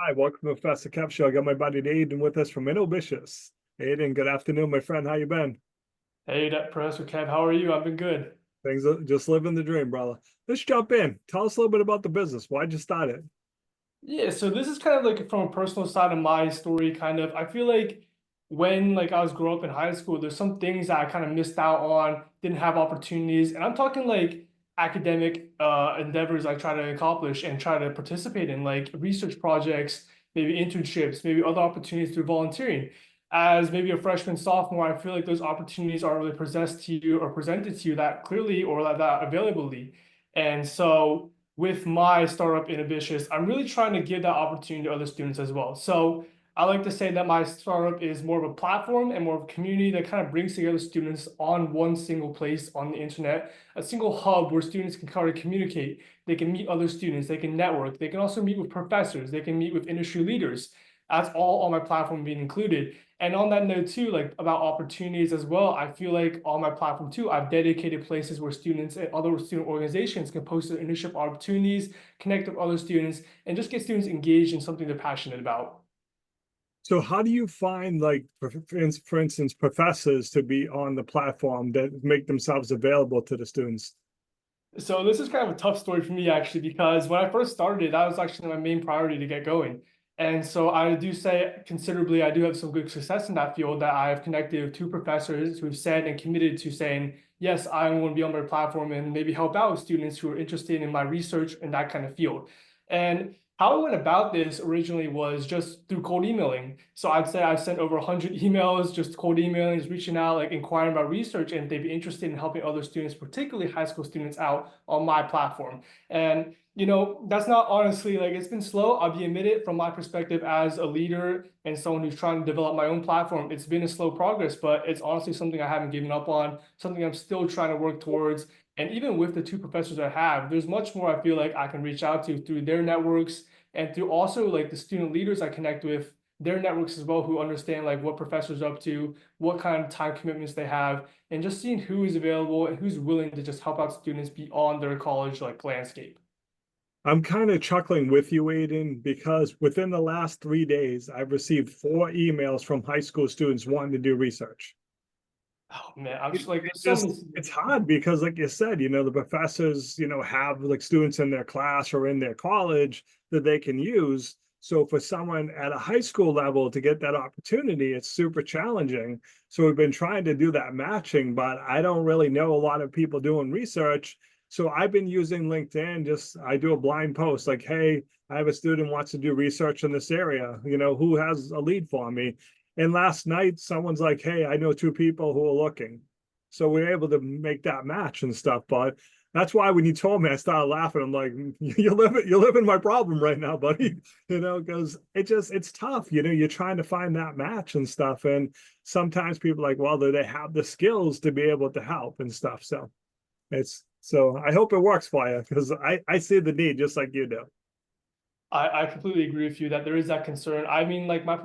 Hi, welcome to Professor Kev Show. I got my buddy Aidan with us from Innobitious. Aidan, good afternoon, my friend. How you been? Hey, Professor Kev, how are you? I've been good. Things are just living the dream, brother. Let's jump in. Tell us a little bit about the business. Why'd you start it? Yeah, so this is kind of like from a personal side of my story, kind of. I feel like when I was growing up in high school, there's some things that I kind of missed out on, didn't have opportunities, and I'm talking like academic endeavors I try to accomplish and try to participate in, like research projects, maybe internships, maybe other opportunities through volunteering. As maybe a freshman, sophomore, I feel like those opportunities aren't really presented to you or presented to you that clearly or that availably. And so with my startup Innobitious, I'm really trying to give that opportunity to other students as well. So I like to say that my startup is more of a platform and more of a community that kind of brings together students on one single place on the internet, a single hub where students can kind of communicate. They can meet other students, they can network, they can also meet with professors, they can meet with industry leaders. That's all on my platform being included. And on that note too, like about opportunities as well, I feel like on my platform too, I've dedicated places where students and other student organizations can post their internship opportunities, connect with other students, and just get students engaged in something they're passionate about. So how do you find for instance, professors to be on the platform that make themselves available to the students? So this is kind of a tough story for me actually, because when I first started it, that was actually my main priority to get going. And so I do say considerably, I do have some good success in that field that I have connected with two professors who've said and committed to saying, yes, I want to be on their platform and maybe help out with students who are interested in my research in that kind of field. And how I went about this originally was just through cold emailing. So I'd say I sent over 100 emails, just cold emailing, just reaching out, like inquiring about research, and if they'd be interested in helping other students, particularly high school students, out on my platform. And that's not honestly like it's been slow. I'll be admitted from my perspective as a leader and someone who's trying to develop my own platform. It's been a slow progress, but it's honestly something I haven't given up on, something I'm still trying to work towards. And even with the two professors I have, there's much more I feel like I can reach out to through their networks and through also like the student leaders I connect with, their networks as well, who understand like what professors are up to, what kind of time commitments they have, and just seeing who is available and who's willing to just help out students beyond their college like landscape. I'm kind of chuckling with you, Aidan, because within the last 3 days, I've received 4 emails from high school students wanting to do research. Oh man, I'm it, just like it there's so just many. it's hard because like you said, the professors, have like students in their class or in their college that they can use. So for someone at a high school level to get that opportunity, it's super challenging. So we've been trying to do that matching, but I don't really know a lot of people doing research. So I've been using LinkedIn. Just I do a blind post like, hey, I have a student wants to do research in this area, who has a lead for me. And last night, someone's like, hey, I know 2 people who are looking. So we are able to make that match and stuff. But that's why when you told me, I started laughing. I'm like, you live in my problem right now, buddy. Because it's tough. You're trying to find that match and stuff. And sometimes people are like, well, do they have the skills to be able to help and stuff? So I hope it works for you because I see the need just like you do. I completely agree with you that there is that concern. I mean, like my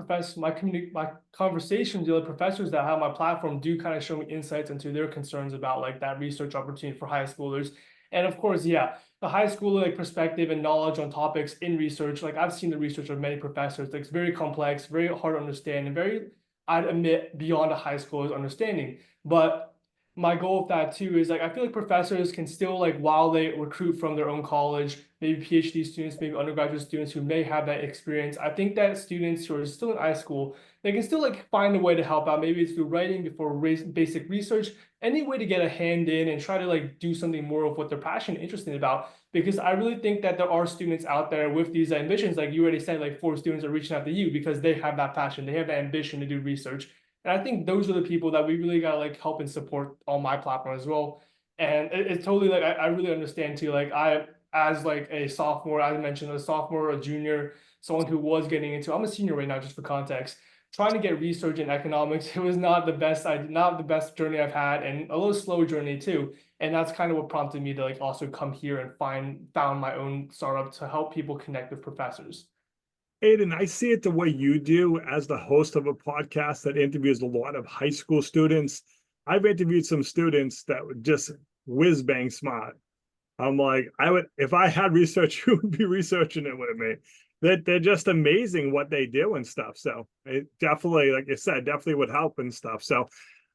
conversations with the other professors that have my platform do kind of show me insights into their concerns about like that research opportunity for high schoolers. And of course, yeah, the high school like perspective and knowledge on topics in research. Like I've seen the research of many professors. Like it's very complex, very hard to understand, and very, I'd admit, beyond a high school's understanding. But my goal with that too is like I feel like professors can still like while they recruit from their own college, maybe PhD students, maybe undergraduate students who may have that experience. I think that students who are still in high school, they can still like find a way to help out. Maybe it's through writing before basic research, any way to get a hand in and try to like do something more of what they're passionate, interested about. Because I really think that there are students out there with these ambitions, like you already said, like 4 students are reaching out to you because they have that passion, they have that ambition to do research. And I think those are the people that we really gotta like help and support on my platform as well. And it's totally like I really understand too. Like I as like a sophomore, as I mentioned, a sophomore, a junior, someone who was getting into, I'm a senior right now, just for context, trying to get research in economics. It was not the best, not the best journey I've had, and a little slow journey too. And that's kind of what prompted me to like also come here and found my own startup to help people connect with professors. Aidan, I see it the way you do as the host of a podcast that interviews a lot of high school students. I've interviewed some students that were just whiz bang smart. I'm like, I would, if I had research, you would be researching it with me. they're just amazing what they do and stuff. So it definitely, like you said, definitely would help and stuff. So, all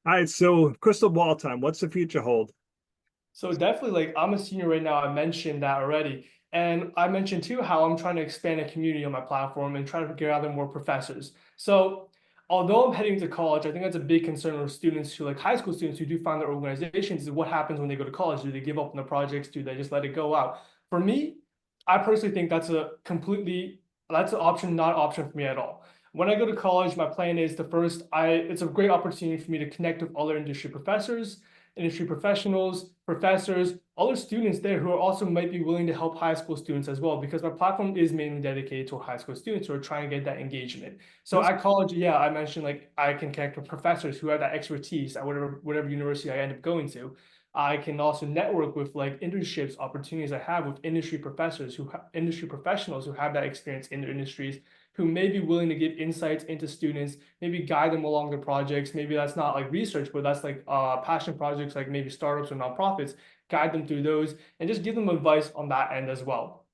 right, so crystal ball time. What's the future hold? So definitely, like I'm a senior right now. I mentioned that already. And I mentioned too how I'm trying to expand a community on my platform and try to gather more professors. So although I'm heading to college, I think that's a big concern with students who like high school students who do find their organizations is what happens when they go to college. Do they give up on the projects? Do they just let it go out? For me, I personally think that's an option, not an option for me at all. When I go to college, my plan is to first, it's a great opportunity for me to connect with other industry professionals, professors, other students there who are also might be willing to help high school students as well, because my platform is mainly dedicated to high school students who are trying to get that engagement. So That's at college, yeah, I mentioned like I can connect with professors who have that expertise at whatever university I end up going to. I can also network with like internships opportunities I have with industry professionals who have that experience in their industries, who may be willing to give insights into students, maybe guide them along their projects. Maybe that's not like research, but that's like passion projects, like maybe startups or nonprofits, guide them through those and just give them advice on that end as well.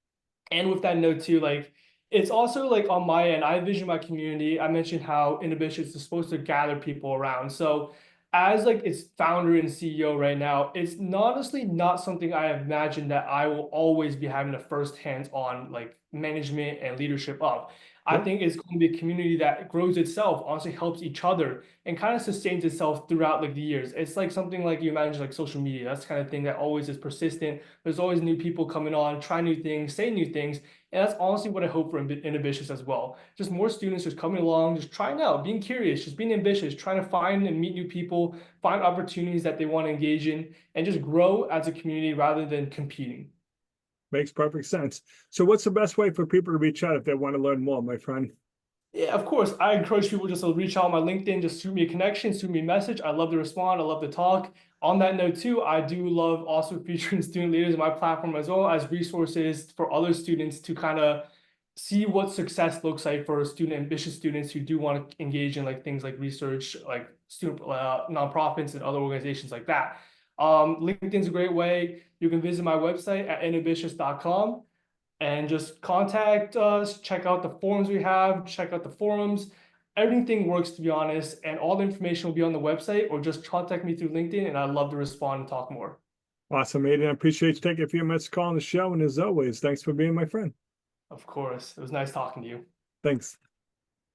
And with that note too, like it's also like on my end, I envision my community. I mentioned how Innobitious is supposed to gather people around. So as like its founder and CEO right now, it's honestly not something I imagine that I will always be having a first hands on like management and leadership of. I yeah. think it's going to be a community that grows itself, honestly helps each other and kind of sustains itself throughout like the years. It's like something like you imagine like social media. That's the kind of thing that always is persistent. There's always new people coming on, try new things, say new things. And that's honestly what I hope for Innobitious as well. Just more students just coming along, just trying out, being curious, just being ambitious, trying to find and meet new people, find opportunities that they want to engage in, and just grow as a community rather than competing. Makes perfect sense. So what's the best way for people to reach out if they want to learn more, my friend? Yeah, of course. I encourage people just to reach out on my LinkedIn, just shoot me a connection, shoot me a message. I love to respond. I love to talk. On that note, too, I do love also featuring student leaders in my platform as well as resources for other students to kind of see what success looks like for ambitious students who do want to engage in like things like research, like student nonprofits and other organizations like that. LinkedIn's a great way. You can visit my website at innobitious.com and just contact us, check out the forums we have, check out the forums. Everything works, to be honest, and all the information will be on the website, or just contact me through LinkedIn and I'd love to respond and talk more. Awesome, Aidan. I appreciate you taking a few minutes to call on the show. And as always, thanks for being my friend. Of course. It was nice talking to you. Thanks.